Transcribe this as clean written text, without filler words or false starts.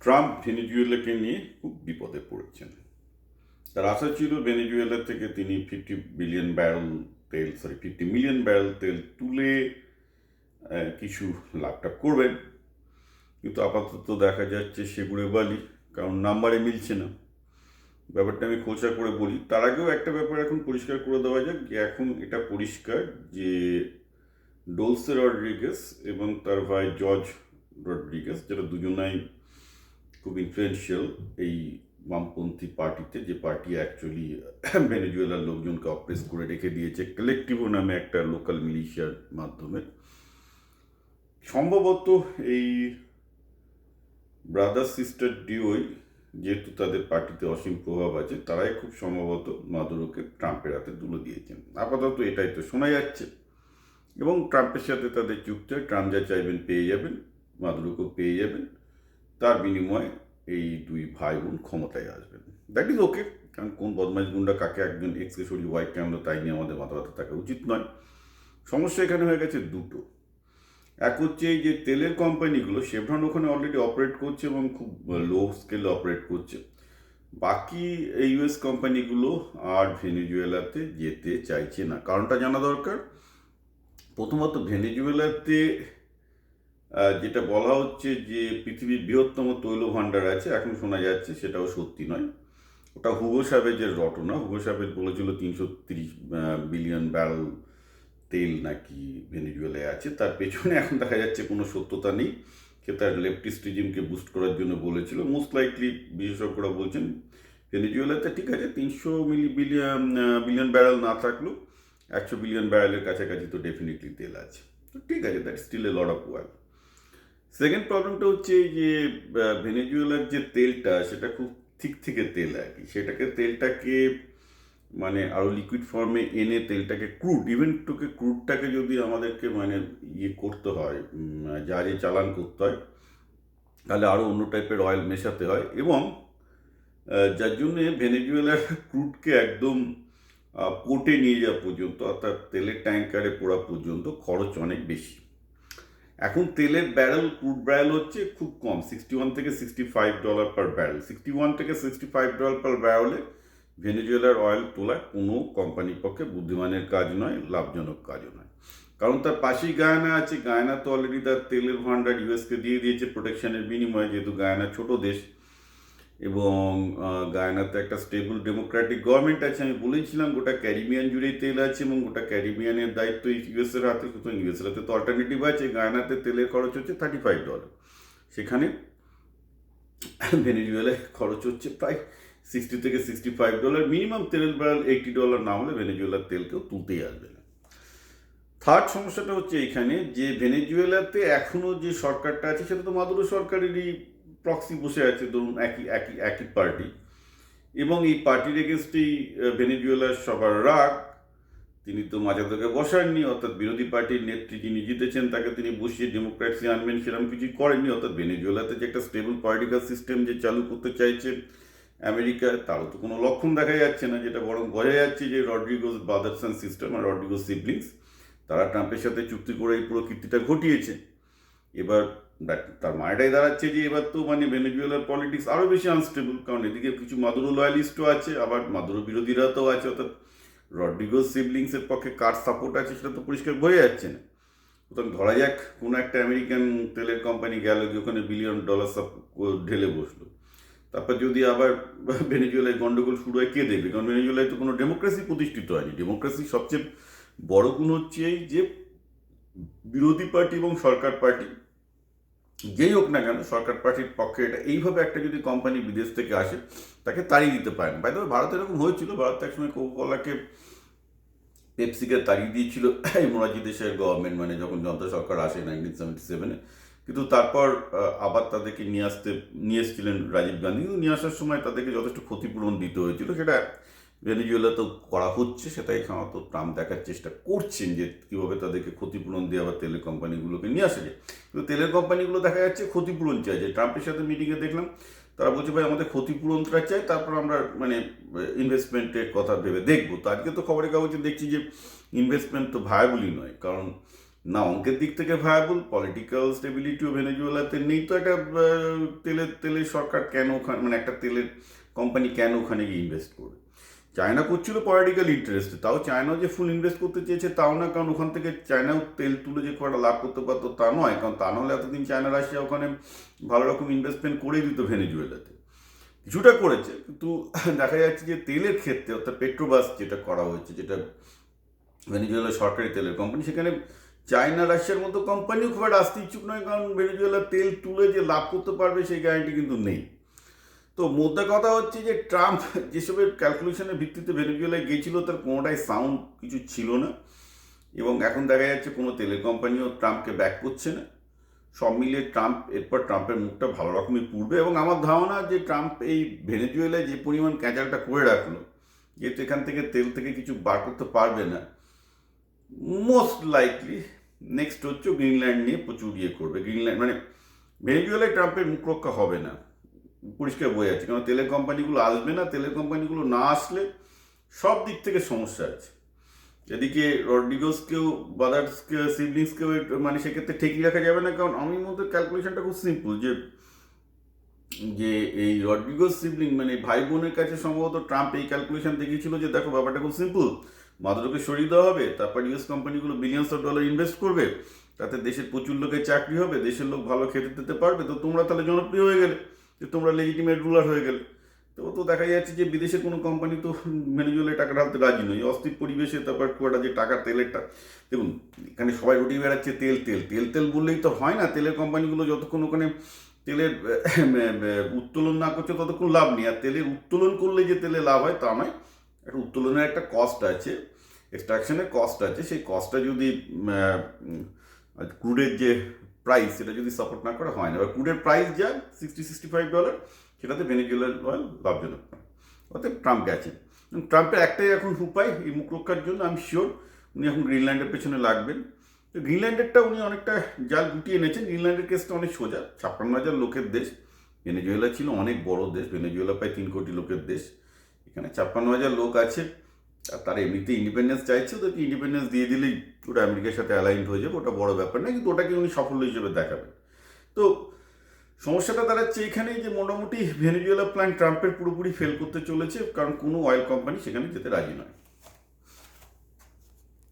Trump ভেনেজুয়েলাকে নিয়ে খুব বিপদে পড়েছেন। তার আশা ছিল ভেনেজুয়েলা থেকে তিনি 50 মিলিয়ন ব্যারেল তেল তুলে কিছু লাভটা করবেন, কিন্তু আপাতত দেখা যাচ্ছে সেগুড়ে বালি, কারণ নাম্বারে মিলছে না। ব্যাপারটা আমি খোঁচা করে বলি। তার আগেও একটা ব্যাপার এখন পরিষ্কার করে দেওয়া যাক, যে এখন এটা পরিষ্কার যে ডোলসে রড্রিগেস এবং তার ভাই জর্জ রড্রিগেস, যেটা দুজনাই খুব ইনফ্লুয়েন্সিয়াল এই বামপন্থী পার্টিতে, যে পার্টি অ্যাকচুয়ালি ভেনেজুয়েলার লোকজনকে অপ্রেস করে রেখে দিয়েছে কলেকটিভো নামে একটা লোকাল মিলিশিয়ার মাধ্যমে। সম্ভবত এই ব্রাদার সিস্টার ডিওই, যেহেতু তাদের পার্টিতে অসীম প্রভাব আছে, তারাই খুব সম্ভবত মাদুরোকে ট্রাম্পের হাতে তুলে দিয়েছেন। আপাতত এটাই তো শোনা যাচ্ছে। এবং ট্রাম্পের সাথে তাদের চুক্তি, ট্রাম্প যা চাইবেন পেয়ে যাবেন, মাদুরোকেও পেয়ে যাবেন, তার বিনিময়ে এই দুই ভাই বোন ক্ষমতায় আসবেন। দ্যাট ইজ ওকে, কারণ কোন বদমাইশ গুন্ডা কাকে একজন এক্সকে সরিয়ে হোয়াইট আনলো তাই নিয়ে আমাদের মাথা ব্যথা থাকা উচিত নয়। সমস্যা এখানে হয়ে গেছে দুটো। এক হচ্ছে এই যে তেলের কোম্পানিগুলো, শেভরন ওখানে অলরেডি অপারেট করছে এবং খুব লো স্কেলে অপারেট করছে। বাকি ইউএস কোম্পানিগুলো আর ভেনেজুয়েলাতে যেতে চাইছে না। কারণটা জানা দরকার। প্রথমত ভেনেজুয়েলাতে যেটা বলা হচ্ছে যে পৃথিবীর বৃহত্তম তৈল ভাণ্ডার আছে, এখন শোনা যাচ্ছে সেটাও সত্যি নয়। ওটা হুগো সাবেজের রটনা। হুগো সাবেজ বলেছিল 330 বিলিয়ন ব্যারেল তেল নাকি ভেনেজুয়েলায় আছে। তার পেছনে এখন দেখা যাচ্ছে কোনো সত্যতা নেই। সে তার লেফটিস্ট রিজিমকে বুস্ট করার জন্য বলেছিল। মোস্ট লাইকলি বিশেষজ্ঞরা বলছেন ভেনেজুয়েলাতে ঠিক আছে 300 বিলিয়ন ব্যারেল না থাকলেও 100 বিলিয়ন ব্যারেলের কাছাকাছি তো ডেফিনেটলি তেল আছে। তো ঠিক আছে, that still a lot of well. Second প্রবলেমটা হচ্ছে যে ভেনেজুয়েলার যে তেলটা, সেটা খুব ঠিক থেকে তেল আর কি। তেলটাকে মানে আরও লিকুইড ফর্মে এনে তেলটাকে ইভেন ক্রুডটাকে যদি আমাদেরকে মানে করতে হয়, জাহাজে চালান করতে হয়, তাহলে আরও অন্য টাইপের অয়েল মেশাতে হয়। এবং যার জন্যে ভেনেজুয়েলার ক্রুডকে একদম পোর্টে নিয়ে যাওয়া পর্যন্ত, অর্থাৎ তেলের ট্যাঙ্কারে পোড়া পর্যন্ত খরচ অনেক বেশি। এখন তেলের ক্রুড ব্যারেল হচ্ছে খুব কম, $61 থেকে $65 পার ব্যারেল। $61 থেকে $65 পার ব্যারেলে ভেনেজুয়েলার অয়েল তোলা কোনো কোম্পানির পক্ষে বুদ্ধিমানের কাজ নয়, লাভজনক কাজও নয়। কারণ তার পাশেই গায়ানা আছে। গায়ানা তো অলরেডি তার তেলের ভান্ডার ইউএসকে দিয়ে দিয়েছে প্রোটেকশনের বিনিময়ে, যেহেতু গায়ানা ছোট দেশ এবং গায়ানাতে একটা স্টেবল ডেমোক্রেটিক গভর্নমেন্ট আছে। আমি বলেছিলাম গোটা ক্যারিবিয়ান জুড়েই তেল আছে এবং গোটা ক্যারিবিয়ানের দায়িত্ব ইউএসের হাতে, সুতরাং ইউএসের হাতে তো অল্টারনেটিভ আছে। গায়ানাতে তেলের খরচ হচ্ছে $35, সেখানে ভেনেজুয়েলায় খরচ হচ্ছে প্রায় $60 থেকে $65। মিনিমাম তেলের ব্যারেল $80 না হলে ভেনেজুয়েলার তেল কেউ তুলতেই আসবে না। থার্ড সমস্যাটা হচ্ছে এইখানে যে ভেনেজুয়েলাতে এখনও যে সরকারটা আছে সেটা তো মাদুরো সরকারেরই প্রক্সি বসে আছে, ধরুন একই পার্টি, এবং এই পার্টির এগেনস্টেই ভেনেজুয়েলার সবার রাগ। তিনি তো মাজাদোকে বসাননি, অর্থাৎ বিরোধী পার্টির নেত্রী যিনি জিতেছেন তাকে তিনি বসিয়ে ডেমোক্রেসি আনবেন সেরকম কিছু করেননি। অর্থাৎ ভেনেজুয়েলাতে যে একটা স্টেবল পলিটিক্যাল সিস্টেম যে চালু করতে চাইছে আমেরিকা, তারও তো কোনো লক্ষণ দেখা যাচ্ছে না। যেটা বরং বোঝা যাচ্ছে যে রড্রিগোস ব্রাদার্স অ্যান্ড সিস্টেম আর রড্রিগোস সিবলিংস, তারা ট্রাম্পের সাথে চুক্তি করে এই পুরো কীর্তিটা ঘটিয়েছে। এবার তার মানেটাই দাঁড়াচ্ছে যে এবার তো মানে ভেনেজুয়েলার পলিটিক্স আরও বেশি আনস্টেবল, কারণ এদিকে কিছু মাদুরো লয়ালিস্টও আছে, আবার মাদুরো বিরোধীরাও আছে। অর্থাৎ রড্রিগোস সিবলিংসের পক্ষে কার সাপোর্ট আছে সেটা তো পরিষ্কার বোঝা যাচ্ছে না। সুতরাং ধরা যাক কোনো একটা আমেরিকান তেলের কোম্পানি গেল গিয়ে ওখানে $1 বিলিয়ন ঢেলে বসলো, তারপর যদি আবার ভেনেজুয়েলায় গন্ডগোল শুরু হয়, কে দেখবে? কারণ ভেনেজুয়েলায় তো কোনো ডেমোক্রেসি প্রতিষ্ঠিত হয়নি। ডেমোক্রেসির সবচেয়ে বড় গুণ হচ্ছে এই যে বিরোধী পার্টি এবং সরকার পার্টি যেই হোক না কেন, সরকার পার্টির পক্ষে এটা এইভাবে একটা যদি কোম্পানি বিদেশ থেকে আসে তাকে তাড়িয়ে দিতে পারে না। বাইরে ভারত এরকম হয়েছিল। ভারত একসময় কোকাকোলাকে, পেপসিকে তাড়িয়ে দিয়েছিল এই মোরারজি দেশের গভর্নমেন্ট, মানে যখন জনতা সরকার আসে 1977-এ। কিন্তু তারপর আবার তাদেরকে নিয়ে এসেছিলেন রাজীব গান্ধী। কিন্তু নিয়ে আসার সময় তাদেরকে যথেষ্ট ক্ষতিপূরণ দিতে হয়েছিল। সেটা ভেনেজুয়েলাতেও করা হচ্ছে, সেটাই খামাতো ট্রাম্প দেখার চেষ্টা করছেন যে কীভাবে তাদেরকে ক্ষতিপূরণ দিয়ে আবার তেলের কোম্পানিগুলোকে নিয়ে আসা যায়। কিন্তু তেলের কোম্পানিগুলো দেখা যাচ্ছে ক্ষতিপূরণ চাইছে। ট্রাম্পের সাথে মিটিংয়ে দেখলাম তারা বলছে ভাই আমাদের ক্ষতিপূরণটা চাই, তারপর আমরা মানে ইনভেস্টমেন্টের কথা ভেবে দেখবো। তো আজকে তো খবরের কাগজে দেখছি যে ইনভেস্টমেন্ট তো ভায়াবলই নয়, কারণ না অঙ্কের দিক থেকে ভায়াবল, পলিটিক্যাল স্টেবিলিটিও ভেনেজুয়েলাতে নেই, তো একটা তেলের সরকার কেন ওখানে, মানে একটা তেলের কোম্পানি কেন ওখানে গিয়ে ইনভেস্ট করবে? চায়না করছিল পলিটিক্যাল ইন্টারেস্টে, তাও চায়নাও যে ফুল ইনভেস্ট করতে চেয়েছে তাও না, কারণ ওখান থেকে চায়নাও তেল তুলে যে খুব একটা লাভ করতে পারতো তা নয়, কারণ তা নাহলে এতদিন চায়না রাশিয়া ওখানে ভালো রকম ইনভেস্টমেন্ট করেই দিত ভেনেজুয়েলাতে। কিছুটা করেছে, কিন্তু দেখা যাচ্ছে যে তেলের ক্ষেত্রে, অর্থাৎ পেট্রোবাস যেটা করা হয়েছে, যেটা ভেনেজুয়েলার সরকারি তেলের কোম্পানি, সেখানে চায়না রাশিয়ার মতো কোম্পানিও খুব একটা আসতে ইচ্ছুক নয়, কারণ ভেনেজুয়েলার তেল তুলে যে লাভ করতে পারবে সেই গ্যারান্টি কিন্তু নেই। তো মোদ্দা কথা হচ্ছে যে ট্রাম্প যেসবের ক্যালকুলেশনের ভিত্তিতে ভেনেজুয়েলায় গিয়েছিল তার কোনোটাই সাউন্ড কিছু ছিল না, এবং এখন দেখা যাচ্ছে কোনো তেলের কোম্পানিও ট্রাম্পকে ব্যাক করছে না। সব মিলিয়ে ট্রাম্পের মুখটা ভালো রকমই পুড়বে, এবং আমার ধারণা যে ট্রাম্প এই ভেনেজুয়েলায় যে পরিমাণ ক্যাচালটা করে রাখলো, যেহেতু এখান থেকে তেল থেকে কিছু বার করতে পারবে না, মোস্ট লাইকলি নেক্সট হচ্ছে গ্রিনল্যান্ড নিয়ে প্রচুর ইয়ে করবে। গ্রিনল্যান্ড মানে ভেনেজুয়েলায় ট্রাম্পের মুখ রক্ষা হবে না, পরিষ্কার বোঝা যাচ্ছে, কারণ তেলের কোম্পানিগুলো আসবে না। তেলের কোম্পানিগুলো না আসলে সব দিক থেকে সমস্যা আছে। এদিকে রড্রিগোসকেও, বাদার্সকে, সিবলিংসকেও মানে সেক্ষেত্রে ঠেকিয়ে রাখা যাবে না, কারণ আমি মধ্যে ক্যালকুলেশনটা খুব সিম্পল, যে যে এই রড্রিগোস সিবলিং মানে ভাই বোনের কাছে সম্ভবত ট্রাম্প এই ক্যালকুলেশন দেখিয়েছিল যে দেখো ব্যাপারটা খুব সিম্পল, মাদুরোকে সরিয়ে দেওয়া হবে, তারপর ইউএস কোম্পানিগুলো বিলিয়ন্স অফ ডলার ইনভেস্ট করবে, তাতে দেশের প্রচুর লোকের চাকরি হবে, দেশের লোক ভালো খেতে দিতে পারবে, তো তোমরা তাহলে জনপ্রিয় হয়ে গেলে, যে তোমরা লেজিটিমেট রুলার হয়ে গেলে। তো দেখা যাচ্ছে যে বিদেশের কোনো কোম্পানি তো ভেনেজুয়েলায় টাকা ঢালতে রাজি নয়, অস্থির পরিবেশে তারপর কোয়াটা যে টাকা তেলেরটা, দেখুন এখানে সবাই রুটি বেড়াচ্ছে তেল তেল তেল তেল বললেই তো হয় না। তেলের কোম্পানিগুলো যতক্ষণ ওখানে তেলের উত্তোলন না করছে ততক্ষণ লাভ নেই, আর তেলের উত্তোলন করলে যে তেলে লাভ হয় তা নয়। একটা উত্তোলনের একটা কস্ট আছে, এক্সট্রাকশনের কস্ট আছে, সেই কস্টটা যদি ক্রুডের যে প্রাইস সেটা যদি সাপোর্ট না করা হয় না, এবার ক্রুডের প্রাইস যা $60-65, সেটাতে ভেনেজুয়েলার অয়েল লাভজনক নয়, অর্থাৎ ট্রাম্প গেছে। ট্রাম্পের একটাই এখন উপায় এই মুখ রক্ষার জন্য, আমি শিওর উনি এখন গ্রিনল্যান্ডের পেছনে লাগবেন। তো গ্রিনল্যান্ডেরটা উনি অনেকটা জাল গুটিয়ে এনেছেন। গ্রিনল্যান্ডের কেসটা অনেক সোজা, 56,000 লোকের দেশ, ভেনেজুয়েলা ছিল অনেক বড় দেশ, ভেনেজুয়েলা প্রায় 3 কোটি লোকের দেশ, এখানে 56,000 লোক আছে, আর তারা এমনিতে ইন্ডিপেন্ডেন্স চাইছে, ওদেরকে ইন্ডিপেন্ডেন্স দিয়ে দিলেই ওটা আমেরিকার সাথে অ্যালাইন্ড হয়ে যাবে, ওটা বড় ব্যাপার না, কিন্তু ওটাকে উনি সাফল্য হিসেবে দেখাবেন। তো সমস্যাটা দাঁড়াচ্ছে এখানেই যে মোটামুটি ভেনেজুয়েলা প্ল্যান ট্রাম্পের পুরোপুরি ফেল করতে চলেছে, কারণ কোনো অয়েল কোম্পানি সেখানে যেতে রাজি নয়।